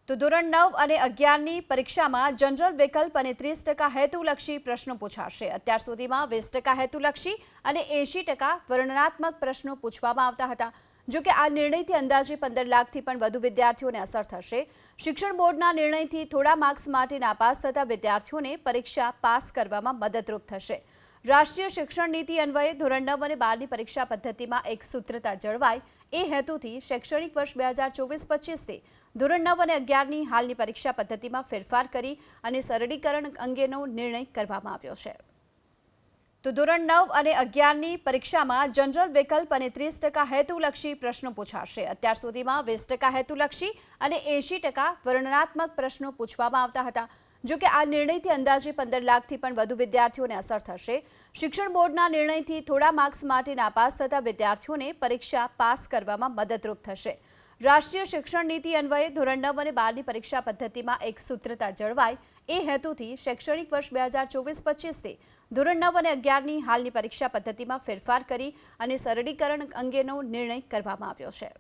તો ધોરણ 9 અને 11ની પરીક્ષામાં જનરલ વિકલ્પ અને 30% હેતુલક્ષી પ્રશ્નો પૂછાશે। અત્યાર સુધીમાં 20% હેતુલક્ષી અને 80% વર્ણનાત્મક પ્રશ્નો પૂછવામાં આવતા હતા। જો કે આ નિર્ણયથી અંદાજે 15 લાખથી પણ વધુ વિદ્યાર્થીઓને અસર થશે। શિક્ષણ બોર્ડના નિર્ણયથી થોડા માર્ક્સ માટે નાપાસ થતા વિદ્યાર્થીઓને પરીક્ષા પાસ કરવામાં મદદરૂપ થશે। રાષ્ટ્રીય શિક્ષણ નીતિ અન્વયે ધોરણ 9 અને 12ની પરીક્ષા પદ્ધતિમાં એક સૂત્રતા જળવાય એ હેતુથી શૈક્ષણિક વર્ષ 2024-25થી ધોરણ 9 અને 11ની હાલની પરીક્ષા પદ્ધતિમાં ફેરફાર કરી અને સરળીકરણ અંગેનો નિર્ણય કરવામાં આવ્યો છે। તો ધોરણ 9 અને 11ની પરીક્ષામાં જનરલ વિકલ્પ અને 30% હેતુલક્ષી પ્રશ્નો પૂછાશે। અત્યાર સુધીમાં 20% હેતુલક્ષી અને 80% વર્ણનાત્મક પ્રશ્નો પૂછવામાં આવતા હતા। જો કે આ નિર્ણયથી અંદાજે 15 લાખથી પણ વધુ વિદ્યાર્થીઓને અસર થશે। શિક્ષણ બોર્ડના નિર્ણયથી થોડા માર્ક્સ માટે નાપાસ થતા વિદ્યાર્થીઓને પરીક્ષા પાસ કરવામાં મદદરૂપ થશે। રાષ્ટ્રીય શિક્ષણ નીતિ અન્વયે ધોરણ 9 અને 12ની પરીક્ષા પદ્ધતિમાં એક સૂત્રતા જળવાય એ હેતુથી શૈક્ષણિક વર્ષ 2024-25થી ધોરણ 9 અને 11ની હાલની પરીક્ષા પદ્ધતિમાં ફેરફાર કરી અને સરળીકરણ અંગેનો નિર્ણય કરવામાં આવ્યો છે।